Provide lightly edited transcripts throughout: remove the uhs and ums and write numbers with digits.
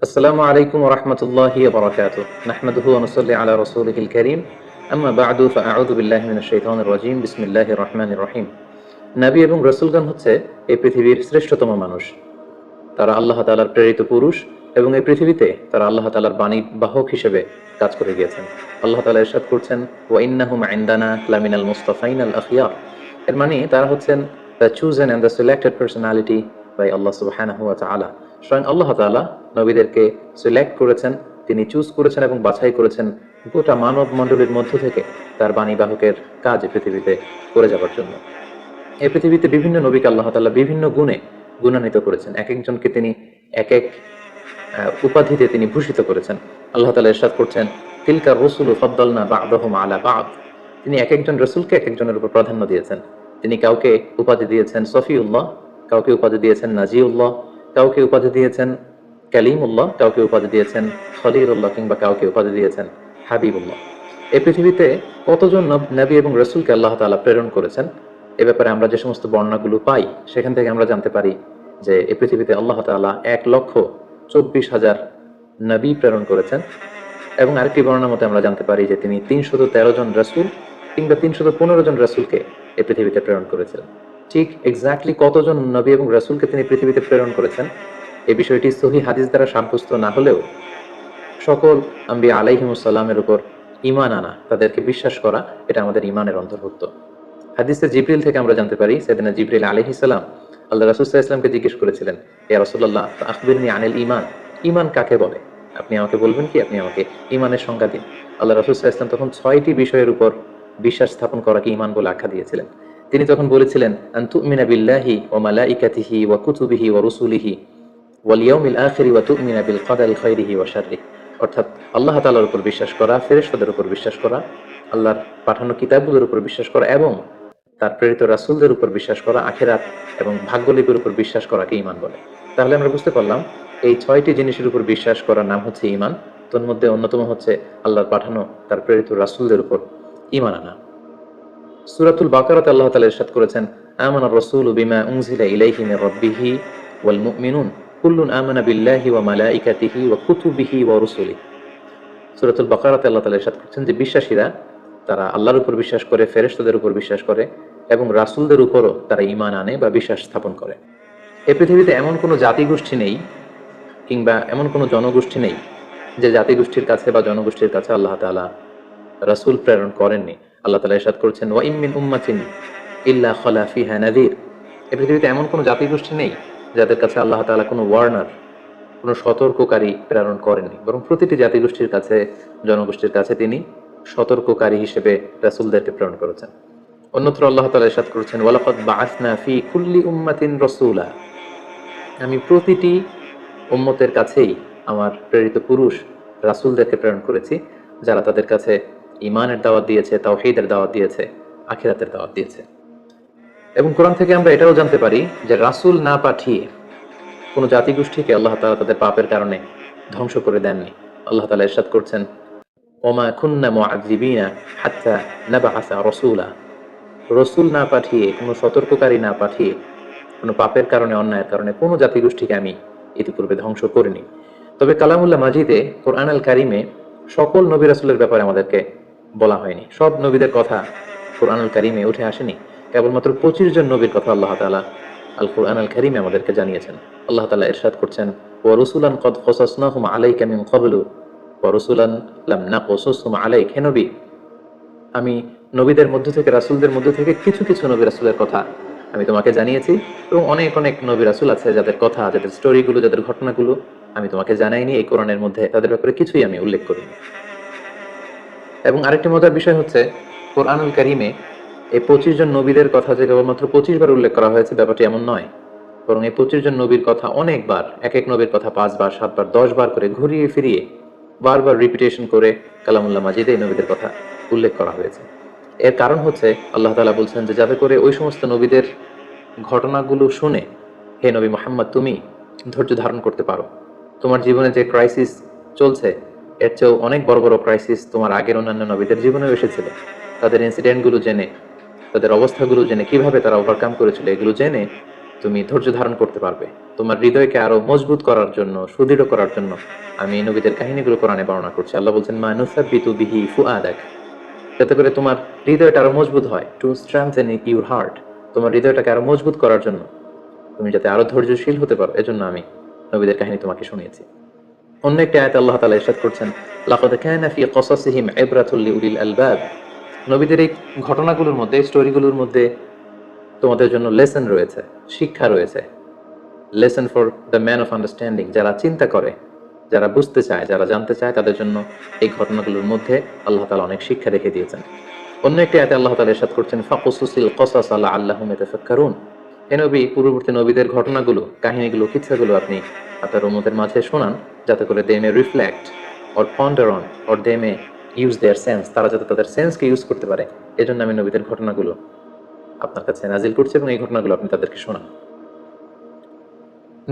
আসসালামু আলাইকুম ওয়া রাহমাতুল্লাহি ওয়া বারাকাতুহু। নাহমাদুহু ওয়া নুসাল্লি আলা রাসূলিহিল কারীম। আম্মা বা'দু ফাআউযু বিল্লাহি মিনাশ শাইতানির রাজীম। বিসমিল্লাহির রাহমানির রাহিম। নবী এবং রাসূলগণ হচ্ছে এই পৃথিবীর শ্রেষ্ঠতম মানুষ। তারা আল্লাহ তাআলার প্রেরিত পুরুষ এবং এই পৃথিবীতে তারা আল্লাহ তাআলার বাণী বাহক হিসেবে কাজ করে গিয়েছেন। আল্লাহ তাআলা ইরশাদ করছেন, ওয়া ইন্নাহুম ইনদানা লামিনাল মুস্তাফাইনাল আখিয়ার। এর মানে তারা হচ্ছেন the chosen and the selected personality by Allah subhanahu wa ta'ala। স্বয়ং আল্লাহ তাআলা নবীদেরকে সিলেক্ট করেছেন, তিনি চুজ করেছেন এবং বাছাই করেছেন গোটা মানব মণ্ডলীর মধ্য থেকে তার বাণী বাহকের কাজ এই পৃথিবীতে করে যাবার জন্য। এই পৃথিবীতে বিভিন্ন নবীকে আল্লাহ তাআলা বিভিন্ন গুণে গুণান্বিত করেছেন। এক একজনকে তিনি এক এক উপাধিতে তিনি ভূষিত করেছেন। আল্লাহ তাআলা ইরশাদ করছেন, তিলকা রুসুলু ফাদ্দালনা বা'দাহুম আলা বা'দ। তিনি এক একজন রাসূলকে এক একজনের উপর প্রাধান্য দিয়েছেন। তিনি কাউকে উপাধি দিয়েছেন সফিউল্লাহ, কাউকে উপাধি দিয়েছেন নাজিউল্লাহ, কাউকে উপাধি দিয়েছেন কালিমুল্লাহ, কাউকে উপাধি দিয়েছেন খলিলুল্লাহ, কিংবা কাউকে উপাধি দিয়েছেন হাবিবুল্লাহ। এই পৃথিবীতে কতজন নবী এবং রাসূলকে আল্লাহ তাআলা প্রেরণ করেছেন, এ ব্যাপারে আমরা যে সমস্ত বর্ণনাগুলো পাই সেখান থেকে আমরা জানতে পারি যে এই পৃথিবীতে আল্লাহ তাআলা 1,24,000 নবী প্রেরণ করেছেন। এবং আরেকটি বর্ণনার মতে আমরা জানতে পারি যে তিনি 313 জন রাসূল কিংবা 315 জন রাসূলকে এই পৃথিবীতে প্রেরণ করেছিলেন। ঠিক এক্স্যাক্টলি কতজন নবী এবং রাসূলকে তিনি পৃথিবীতে প্রেরণ করেছেন এই বিষয়টি সহিহ হাদিস দ্বারা সাব্যস্ত না হলেও সকল আম্বিয়া আলাইহিমুস সালামের উপর ঈমান আনা, তাদেরকে বিশ্বাস করা, এটা আমাদের ঈমানের অন্তর্ভুক্ত। হাদিসে জিবরিল থেকে আমরা জানতে পারি সাইয়েদনা জিবরিল আলাইহিস সালাম আল্লাহ রাসূল সাল্লাল্লাহু আলাইহি ওয়াসাল্লামকে জিজ্ঞেস করেছিলেন, ইয়া রাসূলুল্লাহ আখবিরনি আনিল ঈমান। ঈমান কাকে বলে? আপনি আমাকে বলবেন কি? আপনি আমাকে ঈমানের সংজ্ঞা দিন। আল্লাহ রাসূল সাল্লাল্লাহু আলাইহি ওয়াসাল্লাম তখন 6টি বিষয়ের উপর বিশ্বাস স্থাপন করাকে ঈমান বলে আখ্যা দিয়েছিলেন। তিনি তখন বলেছিলেন, আন তু'মিনা বিল্লাহি ওয়া মালাইকাতিহি ওয়া কুতুবিহি ওয়া রুসুলিহি ওয়াল ইয়াউমিল আখিরি ওয়া তু'মিনা বিল কদারি খাইরিহি ওয়া শাররিহি। অর্থাৎ আল্লাহ তাআলার উপর বিশ্বাস করা, ফেরেশতাদের উপর বিশ্বাস করা, আল্লাহর পাঠানো কিতাবগুলোর উপর বিশ্বাস করা এবং তার প্রেরিত রাসূলদের উপর বিশ্বাস করা, আখিরাত এবং ভাগ্যলিপির উপর বিশ্বাস করাকে ঈমান বলে। তাহলে আমরা বুঝতে পারলাম এই 6টি জিনিসের উপর বিশ্বাস করার নাম হচ্ছে ঈমান। তোর মধ্যে অন্যতম হচ্ছে আল্লাহর পাঠানো তার প্রেরিত রাসূলদের উপর ঈমান আনা। সূরাতুল বাকারাতে আল্লাহ তাআলা ইরশাদ করেছেন, আমানার রাসূলু বিমা উনজিলা ইলাইহি মির রাব্বিহি ওয়াল মুমিনুন কুল্লুন আমানা বিল্লাহি ওয়া মালাইকাতিহি ওয়া কুতুবিহি ওয়া রুসুলিহি। সূরাতুল বাকারাতে আল্লাহ তাআলা ইরশাদ করেছেন যে বিশ্বাসীরা তারা আল্লাহর উপর বিশ্বাস করে, ফেরেশতাদের উপর বিশ্বাস করে এবং রাসূলদের উপরও তারা ঈমান আনে বা বিশ্বাস স্থাপন করে। এই পৃথিবীতে এমন কোনো জাতিগোষ্ঠী নেই কিংবা এমন কোনো জনগোষ্ঠী নেই যে জাতিগোষ্ঠীর কাছে বা জনগোষ্ঠীর কাছে আল্লাহ তাআলা রাসূল প্রেরণ করেননি। আল্লাহ তাআলা ইরশাদ করেছেন, ওয়া ইম মিন উম্মাতিন ইল্লা খালা ফিহা নাযীর। এই পৃথিবীতে এমন কোনো জাতিগোষ্ঠী নেই যাদের কাছে আল্লাহ তাআলা কোনো ওয়ার্নার, কোনো সতর্ককারী প্রেরণ করেননি, বরং প্রতিটি জাতিগোষ্ঠীর কাছে, জনগোষ্ঠীর কাছে তিনি সতর্ককারী হিসেবে রাসূলদেরকে প্রেরণ করেছেন। অন্যত্র আল্লাহ তাআলা ইরশাদ করেছেন, ওয়ালাকাদ বাআসনা ফি কুল্লি উম্মাতিন রাসূলা। আমি প্রতিটি উম্মতের কাছেই আমার প্রেরিত পুরুষ রাসূলদেরকে প্রেরণ করেছি, যারা তাদের কাছে ঈমানের দাওয়াত দিয়েছে, তাওহীদের দাওয়াত দিয়েছে, আখিরাতের দাওয়াত দিয়েছে। এবং কোরআন থেকে আমরা এটাও জানতে পারি যে রাসূল না পাঠিয়ে কোনো জাতিগোষ্ঠীকে আল্লাহ তাআলা তাদের পাপের কারণে ধ্বংস করে দেননি। আল্লাহ তাআলা ইরশাদ করছেন, ওমা কুন্না মুআযিবিনা হাত্তা নাবআসা রাসূলা। রাসূল না পাঠিয়ে, কোনো সতর্ককারী না পাঠিয়ে, কোনো পাপের কারণে, অন্যায়ের কারণে কোনো জাতিগোষ্ঠীকে আমি ইতিপূর্বে ধ্বংস করিনি। তবে কালামুল্লাহ মাজিদে, কোরআন আল কারিমে সকল নবী রাসূলের ব্যাপারে আমাদেরকে বলা হয়নি। সব নবীদের কথা কোরআন আল কারিমে উঠে আসেনি। কেবলমাত্র 25 জন নবীর কথা আল্লাহ তাআলা আল কোরআন আল কারিমে আমাদেরকে জানিয়েছেন। আল্লাহ তাআলা ইরশাদ করছেন, ওয়া রুসুলান কদ কসাসনাহুম আলাইকা মিন ক্বাবলু ওয়া রুসুলান লাম নাকসুসহুম আলাইক। হে নবী, আমি নবীদের মধ্য থেকে, রাসূলদের মধ্য থেকে কিছু কিছু নবী রাসূলের কথা আমি তোমাকে জানিয়েছি এবং অনেক অনেক নবী রাসূল আছে যাদের কথা, যাদের স্টোরিগুলো, যাদের ঘটনাগুলো আমি তোমাকে জানাইনি। এই কোরআনের মধ্যে তাদের ব্যাপারে কিছুই আমি উল্লেখ করিনি। এবং আরেকটি মজার বিষয় হচ্ছে, কোরআনুল কারীমে এই 25 জন নবীদের কথা যে কেবলমাত্র 25 বার উল্লেখ করা হয়েছে ব্যাপারটি এমন নয়, বরং এই 25 জন নবীর কথা অনেকবার, এক এক নবীর কথা 5 বার, 7 বার, 10 বার করে ঘুরিয়ে ফিরিয়ে বারবার রিপিটেশন করে কালামুল্লাহ মাজিদে এই নবীদের কথা উল্লেখ করা হয়েছে। এর কারণ হচ্ছে আল্লাহ তাআলা বলছেন যে যাতে করে ওই সমস্ত নবীদের ঘটনাগুলো শুনে হে নবী মুহাম্মদ তুমি ধৈর্য ধারণ করতে পারো। তোমার জীবনে যে ক্রাইসিস চলছে এর চেয়েও অনেক বড় বড় ক্রাইসিস তোমার আগের অন্যান্য নবীদের জীবনেও এসেছিল। তাদের ইনসিডেন্টগুলো জেনে, তাদের অবস্থাগুলো জেনে, কিভাবে তারা ওভারকাম করেছিল এগুলো জেনে তুমি ধৈর্য ধারণ করতে পারবে। তোমার হৃদয়কে আরো মজবুত করার জন্য, সুদৃঢ় করার জন্য আমি নবীদের কাহিনীগুলো কোরআনে বর্ণনা করছি। আল্লাহ বলছেন, মা নুসাব্বিতু বিহি ফুআদাক, যাতে করে তোমার হৃদয়টা আরো মজবুত হয়, টু স্ট্রেংথেন ইউর হার্ট, তোমার হৃদয়টাকে আরো মজবুত করার জন্য, তুমি যাতে আরো ধৈর্যশীল হতে পারো, এজন্য আমি নবীদের কাহিনী তোমাকে শুনিয়েছি। অন্য একটি আয়াতে আল্লাহ তাআলা ইরশাদ করছেন, লাকাদ কানা ফি কসাসিহিম ইবরাতুল লিউলিল আলবাব, নবীদের এই ঘটনাগুলোর মধ্যে, স্টোরিগুলোর মধ্যে তোমাদের জন্য লেসন রয়েছে, শিক্ষা রয়েছে। Lesson for the man of understanding, যারা চিন্তা করে, যারা বুঝতে চায়, যারা জানতে চায়, তাদের জন্য এই ঘটনাগুলোর মধ্যে আল্লাহ তাআলা অনেক শিক্ষা রেখে দিয়েছেন। অন্য একটি আয়াতে আল্লাহ তাআলা ইরশাদ করছেন, ফাকুসুসিল কসাস লাআল্লাহুম ইয়াতাফাক্কারুন, হে নবী, পূর্ববর্তী নবীদের ঘটনাগুলো, কাহিনীগুলো, কিচ্ছাগুলো আপনি আপনার উম্মতের মাঝে শোনান, যাতে করে they may reflect or ponder on or they may use their sense, তারা যাতে তাদের সেন্সকে ইউজ করতে পারে, এজন্য আমি নবীদের ঘটনাগুলো আপনার কাছে নাজিল করছি এবং এই ঘটনাগুলো আপনি তাদেরকে শোনান।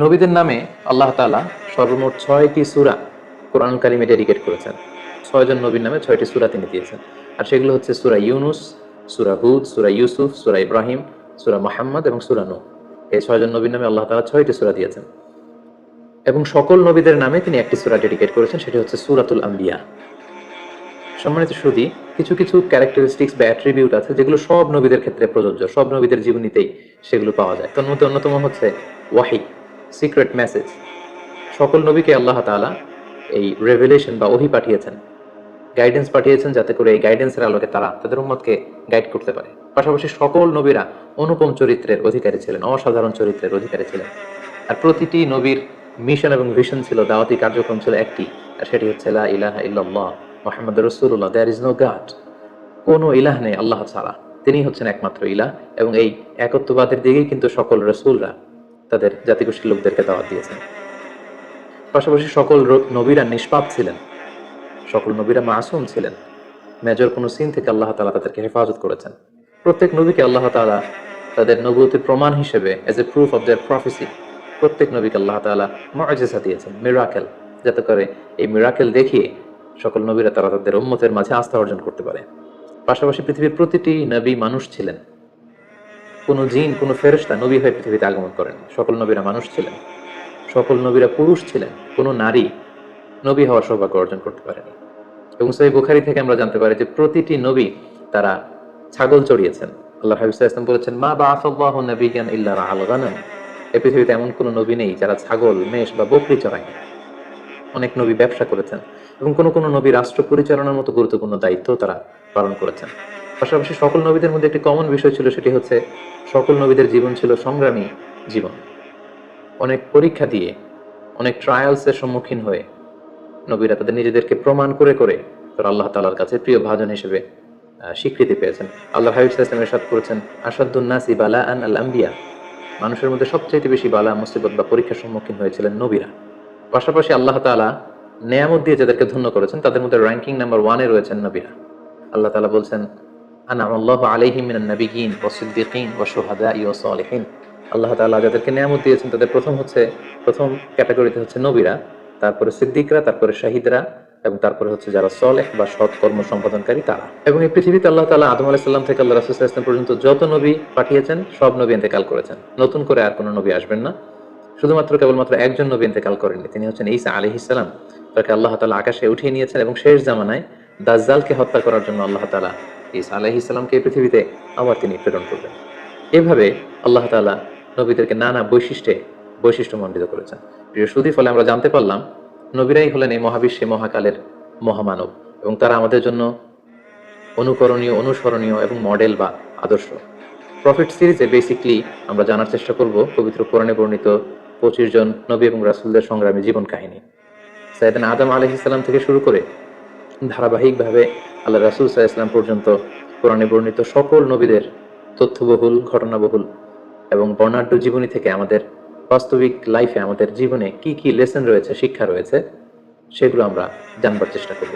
নবীদের নামে আল্লাহ তাআলা সর্বমোট 6টি সূরা কোরআনুল কারীমে ডেডিকেট করেছেন। 6 জন নবীর নামে 6টি সূরা তিনি দিয়েছেন। আর সেগুলো হচ্ছে সূরা ইউনুস, সূরা হুদ, সূরা ইউসুফ, সূরা ইব্রাহিম, সূরা মুহাম্মদ এবং সূরা নূহ। এই 6 জন নবীর নামে আল্লাহ তাআলা 6টি সূরা দিয়েছেন। এবং সকল নবীদের নামে তিনি একটি সূরা ডেডিকেট করেছেন, সেটি হচ্ছে সূরাতুল আম্বিয়া। সম্মানিত সুধী, কিছু কিছু ক্যারেক্টারিস্টিক্স বা অ্যাট্রিবিউট আছে যেগুলো সব নবীদের ক্ষেত্রে প্রযোজ্য, সব নবীদের জীবনীতেই সেগুলো পাওয়া যায়। তার মধ্যে অন্যতম হচ্ছে ওয়াহি, সিক্রেট মেসেজ। সকল নবীকে আল্লাহ তাআলা এই রেভেলেশন বা ওহী পাঠিয়েছেন, গাইডেন্স পাঠিয়েছেন, যাতে করে এই গাইডেন্সের আলোকে তারা তাদের উম্মতকে গাইড করতে পারে। পাশাপাশি সকল নবীরা অনুপম চরিত্রের অধিকারী ছিলেন, অসাধারণ চরিত্রের অধিকারী ছিলেন। আর প্রতিটি নবীর মিশন এবং ভিশন ছিল, দাওয়াতি কার্যক্রম ছিল একটি, আর সেটি হচ্ছে লা ইলাহা ইল্লাল্লাহ মুহাম্মাদুর রাসূলুল্লাহ, দেয়ার ইজ নো গড, কোনো ইলাহ নেই আল্লাহ ছাড়া, তিনি হচ্ছেন একমাত্র ইলাহ। এবং এই একত্ববাদের দিকেই কিন্তু সকল রাসূলরা তাদের জাতিগোষ্ঠীর লোকদেরকে দাওয়াত দিয়েছেন। পাশাপাশি সকল নবীরা নিষ্পাপ ছিলেন, সকল নবীরা মাসুম ছিলেন, মেজর কোনো সিন থেকে আল্লাহ তাআলা তাদেরকে হেফাজত করেছেন। প্রত্যেক নবীকে আল্লাহ তাআলা তাদের নবুয়তের প্রমাণ হিসেবে, as a proof of their প্রফেসি, প্রত্যেক নবীকে আল্লাহ তাআলা মুআজিজা দিয়েছেন, মিরাকেল, যাতে করে এই মিরাকেল দেখিয়ে সকল নবীরা তারা তাদের উম্মতের মাঝে আস্থা অর্জন করতে পারে। পাশাপাশি পৃথিবীর প্রতিটি নবী মানুষ ছিলেন, কোনো জিন, কোনো ফেরেশতা নবী হয়ে পৃথিবীতে আগমন করেন। সকল নবীরা মানুষ ছিলেন, সকল নবীরা পুরুষ ছিলেন, কোনো নারী নবী হওয়ার সৌভাগ্য অর্জন করতে পারেনি। এবং সহিহ বুখারী থেকে আমরা জানতে পারি যে প্রতিটি নবী তারা ছাগল চড়িয়েছেন। আল্লাহ হাবিব সাল্লাল্লাহু আলাইহি ওয়াসাল্লাম বলেছেন, মা বাআসাল্লাহু নাবিয়্যান ইল্লা রাআল গানাম, এই পৃথিবীতে এমন কোনো নবী নেই যারা ছাগল, মেষ বা বকরি চড়ায়নি। অনেক নবী ব্যবসা করেছেন এবং কোনো কোনো নবী রাষ্ট্র পরিচালনার মতো গুরুত্বপূর্ণ দায়িত্ব তারা পালন করেছেন। পাশাপাশি সকল নবীদের মধ্যে একটি কমন বিষয় ছিল, সেটি হচ্ছে সকল নবীদের জীবন ছিল সংগ্রামী জীবন। অনেক পরীক্ষা দিয়ে, অনেক ট্রায়ালসের সম্মুখীন হয়ে নবীরা তাদের নিজেদেরকে প্রমাণ করে করে তারা আল্লাহ তাআলার কাছে প্রিয় ভাজন হিসেবে স্বীকৃতি পেয়েছেন। আল্লাহ হাবিব সাল্লাল্লাহু আলাইহি ওয়াসাল্লাম ইরশাদ করেছেন, আশাদ্দুন নাসি বালাআন আল আম্বিয়া, মানুষের মধ্যে সবচেয়ে বেশি বালা, মুসিবত বা পরীক্ষার সম্মুখীন হয়েছিলেন নবীরা। পাশাপাশি আল্লাহ তাআলা নেয়ামত দিয়ে যাদেরকে ধন্য করেছেন, তাদের মধ্যে র্যাঙ্কিং নাম্বার 1-এ রয়েছেন নবীরা। আল্লাহ তাআলা বলছেন, আনআমাল্লাহু আলাইহিম মিনান নাবিয়্যিন ওয়াস সিদ্দীকিন ওয়াশ শুহাদাই ওয়াস সালিহিন। আল্লাহ তাআলা যাদেরকে নেয়ামত দিয়েছেন তাদের প্রথম ক্যাটাগরিতে হচ্ছে নবীরা, তারপরে সিদ্দিকরা, তারপরে শাহিদরা, এবং তারপরে হচ্ছে যারা সলেহ বা সৎ কর্ম সম্পাদনকারী তারা। এবং এই পৃথিবীতে আল্লাহ তাআলা আদম আলাইহিস সালাম থেকে আল্লাহ রাসূল সাল্লাল্লাহু আলাইহি ওয়াসাল্লাম পর্যন্ত যত নবী পাঠিয়েছেন, সব নবী ইন্তেকাল করেছেন। নতুন করে আর কোনো নবী আসবেন না। শুধুমাত্র কেবলমাত্র একজন নবী ইন্তেকাল করেননি, তিনি হচ্ছেন ঈসা আলাইহিস সালাম। তাকে আল্লাহ তাআলা আকাশে উঠিয়ে নিয়েছেন এবং শেষ জামানায় দাজ্জালকে হত্যা করার জন্য আল্লাহ তাআলা ঈসা আলাইহিস সালামকে এই পৃথিবীতে আবার তিনি প্রেরণ করবেন। এভাবে আল্লাহ তাআলা নবীদেরকে নানা বৈশিষ্ট্যমণ্ডিত করেছেন। প্রিয় সুধী, ফলে আমরা জানতে পারলাম নবীরাই হলেন এই মহাবিশ্বে মহাকালের মহামানব, এবং তারা আমাদের জন্য অনুকরণীয়, অনুসরণীয় এবং মডেল বা আদর্শ। প্রফেট সিরিজে বেসিকলি আমরা জানার চেষ্টা করব পবিত্র কোরআনে বর্ণিত 25 জন নবী এবং রাসূলদের সংগ্রামী জীবন কাহিনী। সাইয়েদনা আদম আলাইহিস সালাম থেকে শুরু করে ধারাবাহিকভাবে আল্লাহ রাসূল সাল্লাল্লাহু আলাইহি ওয়াসাল্লাম পর্যন্ত কোরআনে বর্ণিত সকল নবীদের তথ্যবহুল, ঘটনাবহুল এবং বর্ণাঢ্য জীবনী থেকে আমাদের বাস্তবিক লাইফে, আমাদের জীবনে কি কি লেসন রয়েছে, শিক্ষা রয়েছে, সেগুলো আমরা জানবার চেষ্টা করব।